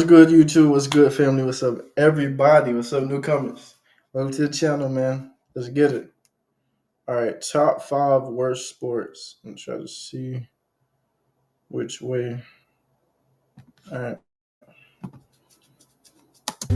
What's good, YouTube? What's good, family? What's up, everybody? What's up, newcomers? Welcome to the channel, man. Let's get it. All right, top five worst sports. I'm trying to see which way. All right.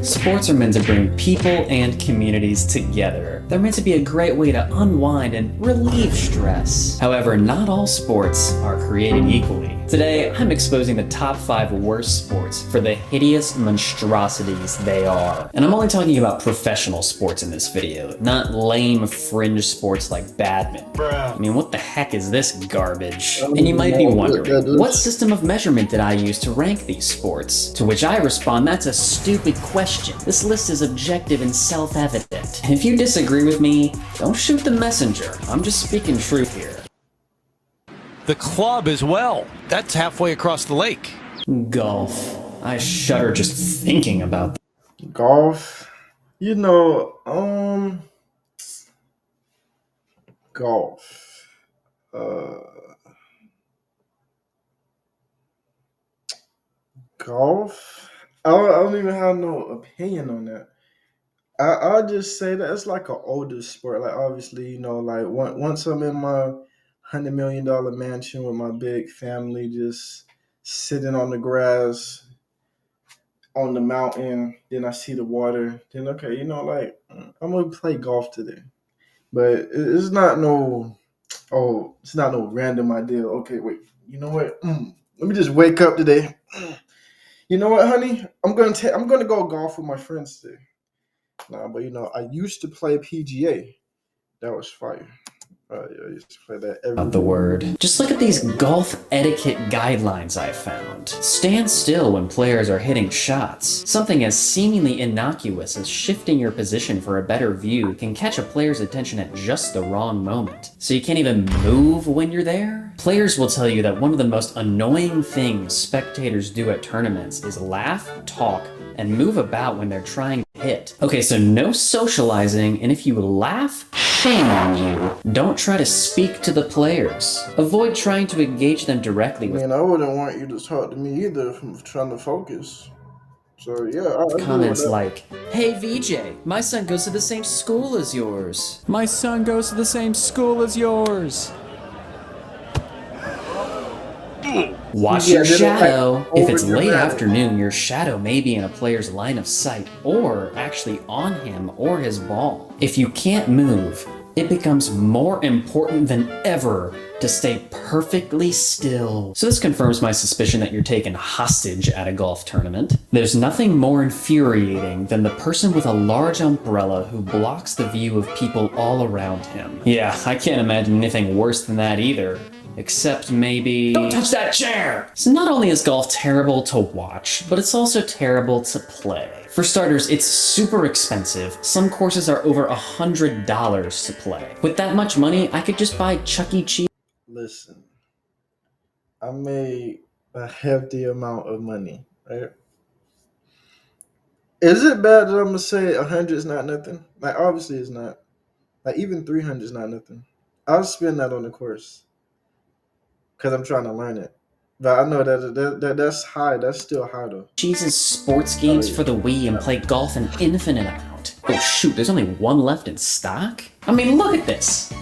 Sports are meant to bring people and communities together. They're meant to be a great way to unwind and relieve stress. However, not all sports are created equally. Today, I'm exposing the top 5 worst sports for the hideous monstrosities they are. And I'm only talking about professional sports in this video, not lame fringe sports like badminton. I mean, what the heck is this garbage? I don't And you even might be know what that wondering, what is. system of measurement did I use to rank these sports? To which I respond, that's a stupid question. This list is objective and self-evident. And if you disagree with me, don't shoot the messenger. I'm just speaking truth here. The club as well. That's halfway across the lake. Golf. I shudder just thinking about that. Golf. You know, golf. Uh, golf. I don't even have no opinion on that. I'll just say that it's like an older sport. Like obviously, like once I'm in my $100 million mansion with my big family, just sitting on the grass on the mountain, then I see the water. Then okay, like I'm gonna play golf today. But it's not no it's not no random idea. Okay, wait, you know what? Let me just wake up today. You know what, honey? I'm gonna go golf with my friends today. Nah, but I used to play PGA. That was fire. Yeah, I used to play that every The day. word. Just look at these golf etiquette guidelines I found. Stand still when players are hitting shots. Something as seemingly innocuous as shifting your position for a better view can catch a player's attention at just the wrong moment. So you can't even move when you're there? Players will tell you that one of the most annoying things spectators do at tournaments is laugh, talk, and move about when they're trying to hit. Okay, so no socializing, and if you laugh, shame on you. Don't try to speak to the players. Avoid trying to engage them directly with I wouldn't want you to talk to me either if I'm trying to focus. So yeah, I agree with comments that. like, "Hey VJ, my son goes to the same school as yours. My son goes to the same school as yours. Watch Yeah, your they don't like shadow. If over it's late dramatic. afternoon, your shadow may be in a player's line of sight, or actually on him or his ball. If you can't move, it becomes more important than ever to stay perfectly still. So this confirms my suspicion that you're taken hostage at a golf tournament. There's nothing more infuriating than the person with a large umbrella who blocks the view of people all around him. Yeah, I can't imagine anything worse than that either. Except maybe... Don't touch that chair! So not only is golf terrible to watch, but it's also terrible to play. For starters, it's super expensive. Some courses are over $100 to play. With that much money, I could just buy Chuck E. Cheese. Listen, I made a hefty amount of money, right? Is it bad that I'm gonna say 100 is not nothing? Like obviously it's not. Like even 300 is not nothing. I'll spend that on the course because I'm trying to learn it. But I know that's high. That's still high though. Cheese's sports Oh games yeah. for the Wii and play golf an infinite amount. Oh shoot, there's only one left in stock? I mean, look at this!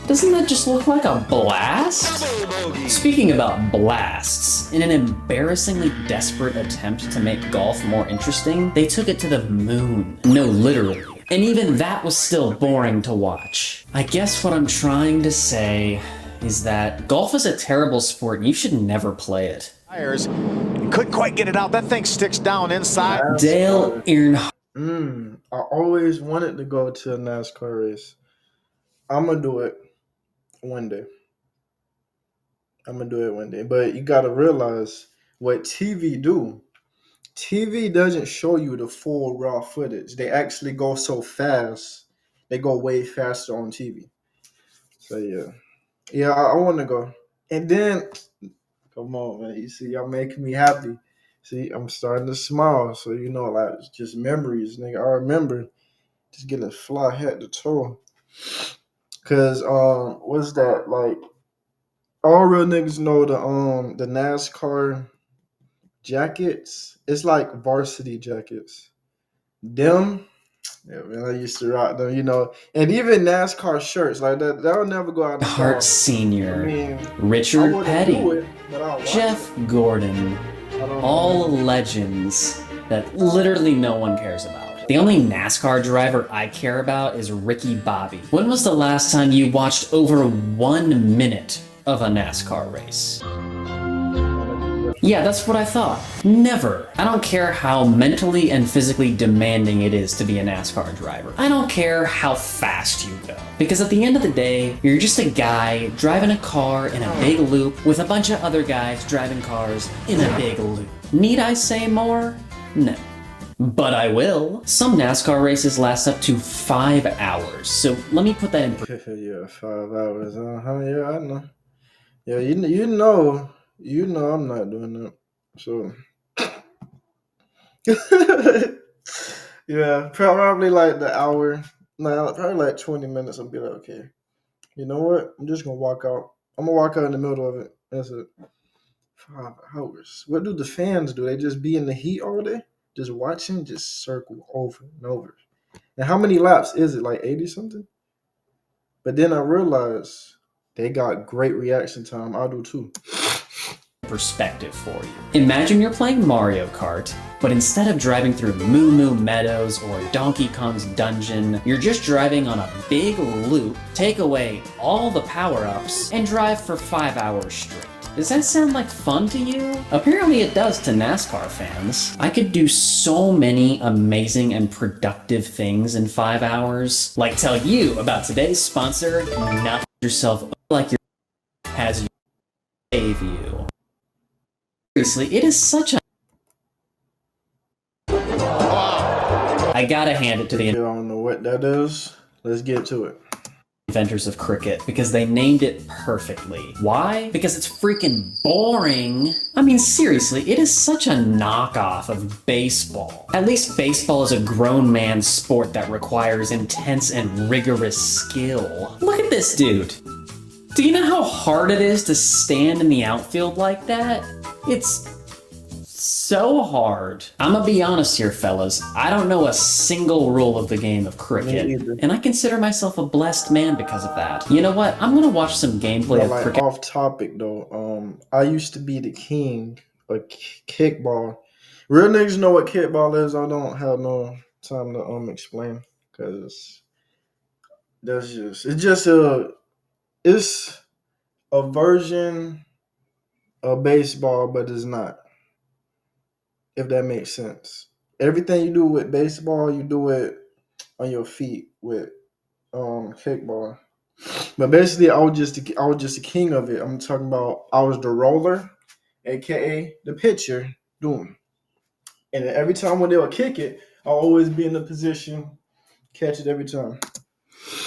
Doesn't that just look like a blast? Speaking about blasts, in an embarrassingly desperate attempt to make golf more interesting, they took it to the moon. No, literally. And even that was still boring to watch. I guess what I'm trying to say is that golf is a terrible sport and you should never play it. Couldn't quite get it out. That thing sticks down inside. Dale Earnhardt. I always wanted to go to a NASCAR race. I'm gonna do it one day. I'm gonna do it one day. But you gotta realize what TV do. TV doesn't show you the full raw footage. They actually go so fast. They go way faster on TV. So yeah, I want to go. And then, come on, man. You see, y'all making me happy. See, I'm starting to smile. So like it's just memories, nigga. I remember just getting a fly head to toe. Cause what's that like? All real niggas know the NASCAR jackets. It's like varsity jackets. Them, yeah, man, I used to rock them, you know. And even NASCAR shirts, like that'll never go out of Hart style. Sr., I mean, I Richard wouldn't Petty, do it, but I'll watch Jeff it. Gordon, I don't all know. legends that literally no one cares about. The only NASCAR driver I care about is Ricky Bobby. When was the last time you watched over 1 minute of a NASCAR race? Yeah, that's what I thought. Never. I don't care how mentally and physically demanding it is to be a NASCAR driver. I don't care how fast you go. Because at the end of the day, you're just a guy driving a car in a big loop with a bunch of other guys driving cars in a big loop. Need I say more? No. But I will. Some NASCAR races last up to 5 hours, so let me put that in perspective. Yeah, 5 hours. Yeah, I know. Yeah, you know, I'm not doing that. So, yeah, probably like the hour. No, probably like 20 minutes. I'll be like, okay, you know what? I'm just gonna walk out. I'm gonna walk out in the middle of it. That's it. 5 hours. What do the fans do? They just be in the heat all day, just watching, just circle over and over. And how many laps is it? Like 80 something? But then I realized they got great reaction time. I do too. Perspective for you. Imagine you're playing Mario Kart, but instead of driving through Moo Moo Meadows or Donkey Kong's dungeon, you're just driving on a big loop, take away all the power-ups, and drive for 5 hours straight. Does that sound like fun to you? Apparently it does to NASCAR fans. I could do so many amazing and productive things in 5 hours, like tell you about today's sponsor, Not Yourself Like Your Has You Save You. Seriously, it is such a... I gotta hand it to the I don't know what that is. Let's get to it. inventors of cricket because they named it perfectly. Why? Because it's freaking boring. I mean, seriously, it is such a knockoff of baseball. At least baseball is a grown man's sport that requires intense and rigorous skill. Look at this dude. Do you know how hard it is to stand in the outfield like that? It's so hard. I'm gonna be honest here, fellas. I don't know a single rule of the game of cricket, Me either. and I consider myself a blessed man because of that. You know what? I'm gonna watch some gameplay But of like cricket. off topic though, I used to be the king of kickball. Real niggas know what kickball is. I don't have no time to explain because it's a version of baseball, but it's not. If that makes sense. Everything you do with baseball, you do it on your feet with kickball. But basically, I was just the king of it. I'm talking about I was the roller, aka the pitcher, doing. And then every time when they would kick it, I'll always be in the position, catch it every time.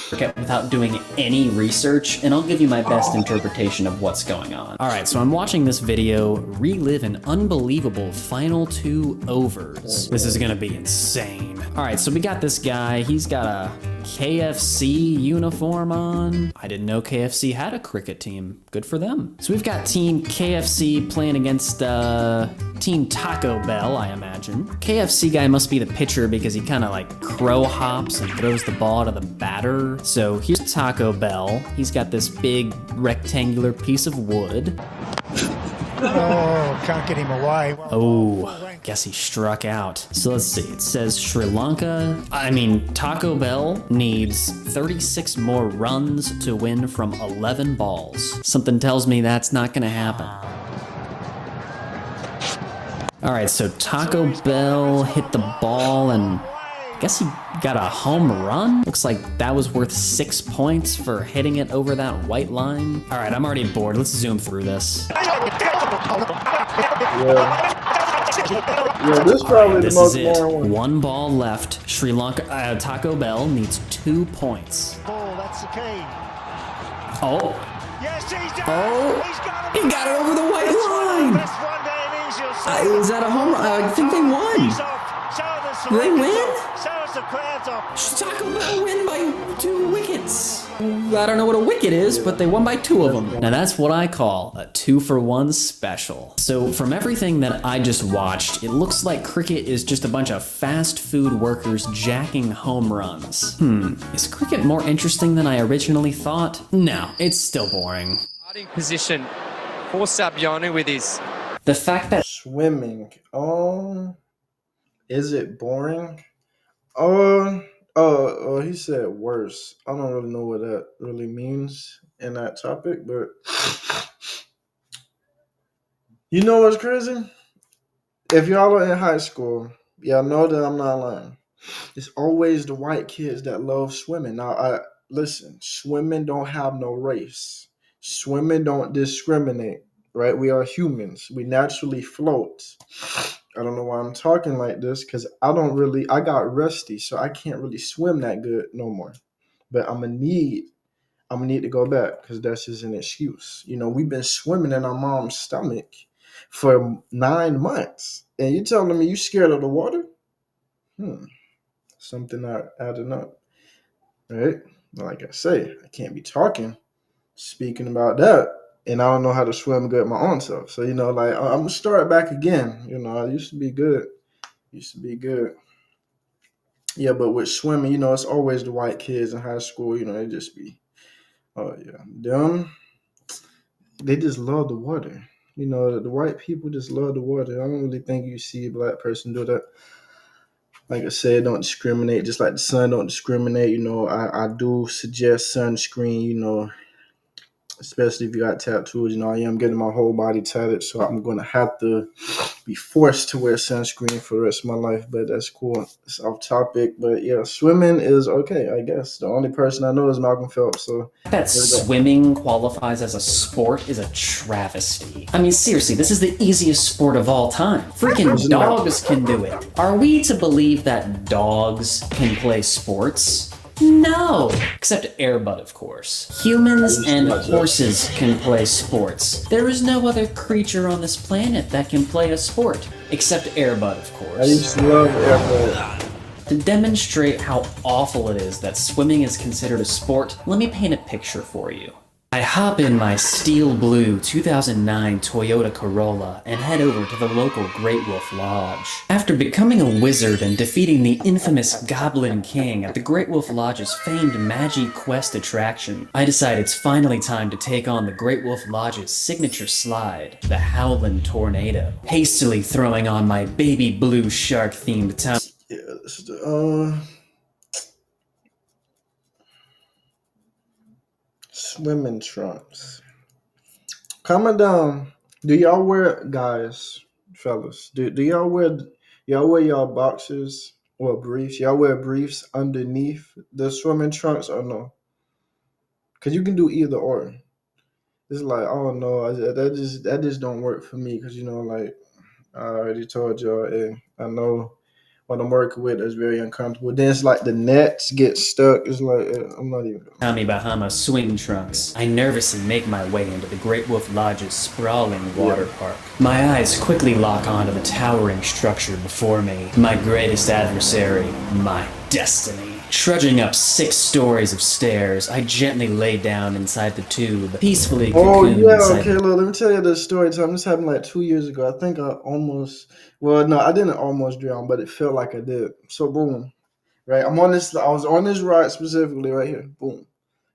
Cricket without doing any research, and I'll give you my best interpretation of what's going on. Alright, so I'm watching this video relive an unbelievable final 2 overs. This is gonna be insane. Alright, so we got this guy, he's got a KFC uniform on. I didn't know KFC had a cricket team. Good for them. So we've got Team KFC playing against Team Taco Bell, I imagine. KFC guy must be the pitcher because he kind of like crow hops and throws the ball to the batter. So here's Taco Bell. He's got this big rectangular piece of wood. Oh, can't get him away. Oh, guess he struck out. So let's see, it says Taco Bell needs 36 more runs to win from 11 balls. Something tells me that's not gonna happen. All right, so Taco Bell hit the ball and I guess he got a home run. Looks like that was worth 6 points for hitting it over that white line. All right, I'm already bored. Let's zoom through this. Yeah, this is probably This the most is it. boring one. 1 ball left. Sri Lanka, Taco Bell needs 2 points. Ball, that's the key. Oh, Yes, he's done. Oh, He's got he got it over the white line. Best one day in Asia. Is that a home run? I think they won. He's off. So the They win? Taco Bell win by 2 wickets. I don't know what a wicket is, but they won by 2 of them. Now that's what I call a 2-for-1 special. So from everything that I just watched, it looks like cricket is just a bunch of fast food workers jacking home runs. Is cricket more interesting than I originally thought? No, it's still boring. Starting position for Sabiano with his... The fact that Swimming. Is it boring? He said worse. I don't really know what that really means in that topic, but you know what's crazy? If y'all are in high school, y'all know that I'm not lying. It's always the white kids that love swimming. Now, listen, swimming don't have no race. Swimming don't discriminate, right? We are humans. We naturally float. I don't know why I'm talking like this because I got rusty, so I can't really swim that good no more. But I'm gonna need to go back because that's just an excuse. You know, we've been swimming in our mom's stomach for 9 months, and you telling me you scared of the water? Something not adding up, right? Like I say, I can't be speaking about that, and I don't know how to swim good my own self. So, you know, like, I'm going to start back again. You know, I used to be good. Yeah, but with swimming, you know, it's always the white kids in high school. You know, they just be, oh, yeah. Them, they just love the water. You know, the white people just love the water. I don't really think you see a black person do that. Like I said, don't discriminate. Just like the sun don't discriminate. You know, I do suggest sunscreen, you know, especially if you got tattoos. You know, I am getting my whole body tatted, so I'm going to have to be forced to wear sunscreen for the rest of my life. But that's cool. It's off topic. But yeah, swimming is okay, I guess. The only person I know is Malcolm Phelps. So that swimming qualifies as a sport is a travesty. I mean, seriously, this is the easiest sport of all time. Freaking dogs can do it. Are we to believe that dogs can play sports? No! Except Airbud, of course. Humans and horses can play sports. There is no other creature on this planet that can play a sport. Except Airbud, of course. I used to love Airbud. To demonstrate how awful it is that swimming is considered a sport, let me paint a picture for you. I hop in my steel blue 2009 Toyota Corolla and head over to the local Great Wolf Lodge. After becoming a wizard and defeating the infamous Goblin King at the Great Wolf Lodge's famed Magi Quest attraction, I decide it's finally time to take on the Great Wolf Lodge's signature slide, the Howlin' Tornado. Hastily throwing on my baby blue shark themed top. Swimming trunks. Comment down. Do y'all wear, guys, fellas? Do y'all wear y'all boxers or briefs? Y'all wear briefs underneath the swimming trunks or no? Cause you can do either or. It's like, I don't know. That just don't work for me. Cause you know, like I already told y'all, I know what I'm working with is very uncomfortable. Then it's like the nets get stuck. It's like, I'm not even. Tommy Bahama swing trunks. I nervously make my way into the Great Wolf Lodge's sprawling water park. My eyes quickly lock onto the towering structure before me. My greatest adversary, my destiny. Trudging up 6 stories of stairs, I gently lay down inside the tube, peacefully cocooned inside. Okay, look, let me tell you this story time. This happened like 2 years ago. I think I didn't almost drown, but it felt like I did. So boom, right? I was on this ride specifically right here. Boom.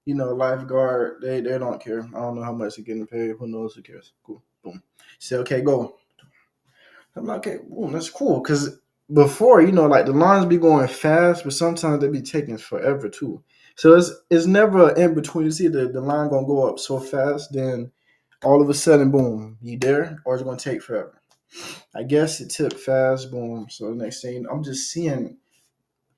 You know, lifeguard, they don't care. I don't know how much they're getting paid. Who knows? Who cares? Cool. Boom. Say, okay, go. I'm like, okay, boom, that's cool. Because before, you know, like the lines be going fast, but sometimes they be taking forever too. So it's never in between. You see the line gonna go up so fast, then all of a sudden, boom, you there, or it's gonna take forever. I guess it took fast, boom. So next thing I'm just seeing,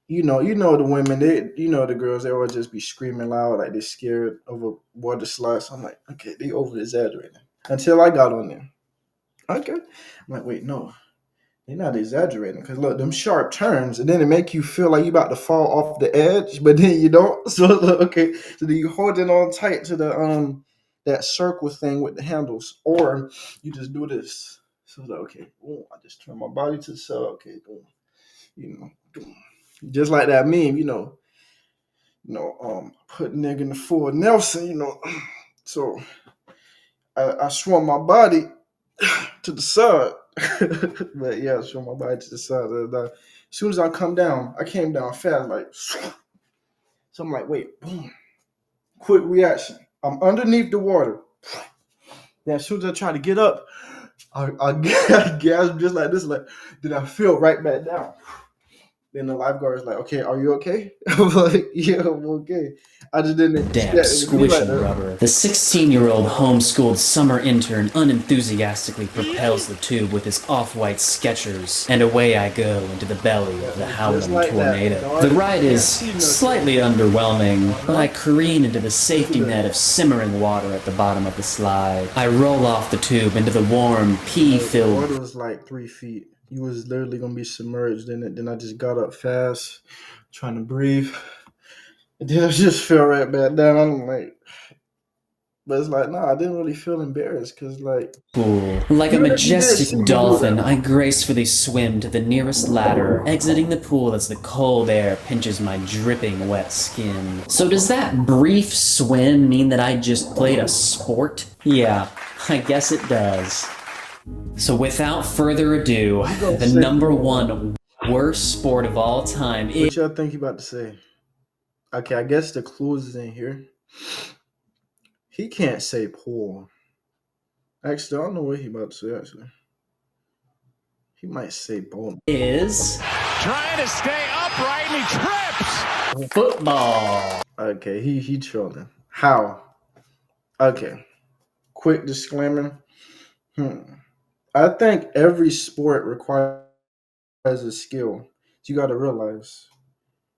you know the women, the girls, they always just be screaming loud, like they're scared of a water slide. So I'm like, okay, they over exaggerating. Until I got on there. Okay. I'm like, wait, no. They're not exaggerating, because look, them sharp turns, and then it make you feel like you about to fall off the edge, but then you don't. So look, okay, so then you hold it on tight to the that circle thing with the handles, or you just do this. So like, okay, boom, I just turn my body to the side. Okay, boom. You know, just like that meme. Put nigga in the full Nelson. So I swung my body to the side. But yeah, I swung my body to the side. As soon as I come down, I came down fast, like. So I'm like, wait, boom, quick reaction. I'm underneath the water. Then as soon as I try to get up, I gasp just like this, like, then I feel right back down. Then the lifeguard is like, okay, are you okay? I'm like, yeah, I'm okay. I just didn't Damn expect it to be like squishing that. rubber. The 16-year-old homeschooled summer intern unenthusiastically propels the tube with his off-white Skechers, and away I go into the belly of the howling like that, tornado. dog. The ride is Yeah, slightly underwhelming, but I careen into the safety net of simmering water at the bottom of the slide. I roll off the tube into the warm, The pee-filled water was like 3 feet. You was literally gonna be submerged in it. Then I just got up fast, trying to breathe. And then I just fell right back down. I'm like, but it's like, nah, I didn't really feel embarrassed because, like, pool. Like a You did majestic see me do dolphin, that. I gracefully swim to the nearest ladder, exiting the pool as the cold air pinches my dripping wet skin. So does that brief swim mean that I just played a sport? Yeah, I guess it does. So without further ado, the say- number one worst sport of all time is... What y'all think you about to say? Okay, I guess the clues is in here. He can't say pool. Actually, I don't know what he about to say, actually. He might say bowling. Trying to stay upright and he trips. Football. Okay, he trolling. How? Okay. Quick disclaimer. I think every sport requires a skill. You got to realize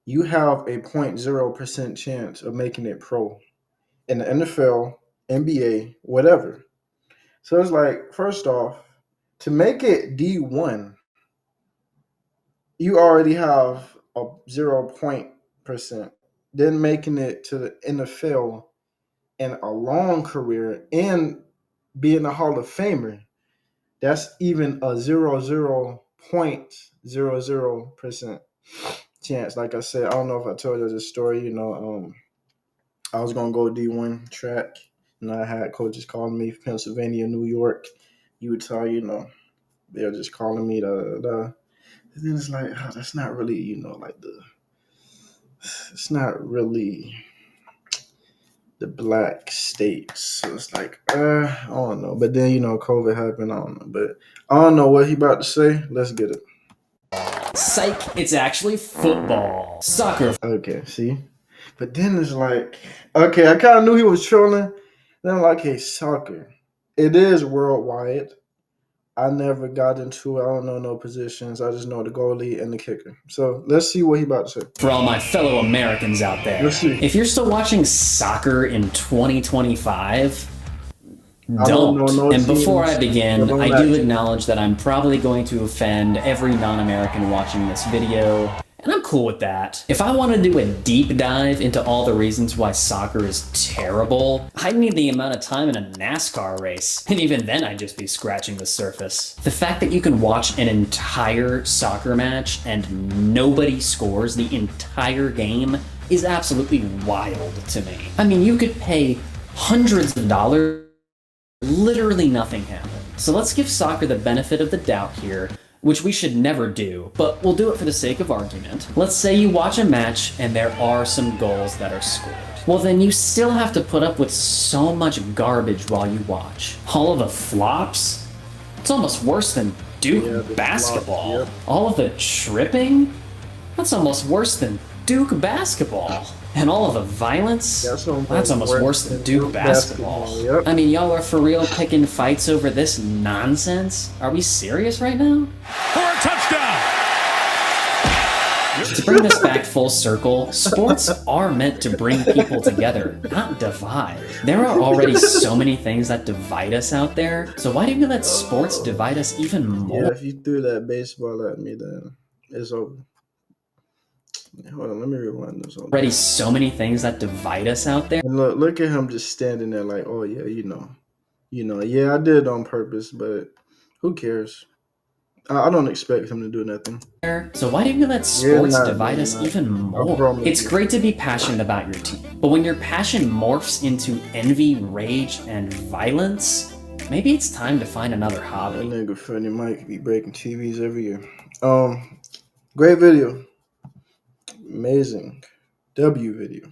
you have a 0.0% chance of making it pro in the NFL, NBA, whatever. So it's like, first off, to make it D1, you already have a 0% then making it to the NFL and a long career and being a Hall of Famer, that's even a 0.00% chance. Like I said, I don't know if I told you this story. I was gonna go D1 track, and I had coaches calling me from Pennsylvania, New York, Utah. They were just calling me. And then it's like, that's not really, it's not really the black states. So it's like, I don't know. But then, COVID happened. I don't know. But I don't know what he about to say. Let's get it. Psych, it's actually football. Soccer. Okay, see? But then it's like, okay, I kind of knew he was trolling. Then I'm like, hey, soccer. It is worldwide. I never got into it. I don't know no positions. I just know the goalie and the kicker. So let's see what he about to say. For all my fellow Americans out there, Let's see. if you're still watching soccer in 2025, I don't know no And before teams. I begin, Don't I lie. do acknowledge that I'm probably going to offend every non-American watching this video, and I'm cool with that. If I want to do a deep dive into all the reasons why soccer is terrible, I'd need the amount of time in a NASCAR race, and even then I'd just be scratching the surface. The fact that you can watch an entire soccer match and nobody scores the entire game is absolutely wild to me. I mean, you could pay hundreds of dollars, literally nothing happened. So let's give soccer the benefit of the doubt here, which we should never do, but we'll do it for the sake of argument. Let's say you watch a match and there are some goals that are scored. Well, then you still have to put up with so much garbage while you watch. All of the flops? It's almost worse than Duke the basketball. flops, yep. All of the tripping? That's almost worse than Duke basketball. And all of the violence? That's almost worse than Duke basketball. Yep. I mean, y'all are for real picking fights over this nonsense? Are we serious right now? For a touchdown. To bring this back full circle, sports are meant to bring people together, not divide. There are already so many things that divide us out there, so why do we let sports divide us even more? Yeah, if you threw that baseball at me, then it's over. Hold on, let me rewind this. Already so many things that divide us out there. And look at him just standing there like, oh yeah, yeah, I did it on purpose, but who cares? I don't expect him to do nothing. So why do we let sports not, divide you're us not. even I more? promise It's you. great to be passionate about your team, but when your passion morphs into envy, rage, and violence, maybe it's time to find another That hobby. nigga Freddie Mike be breaking TVs every year. Great video. Amazing. W video.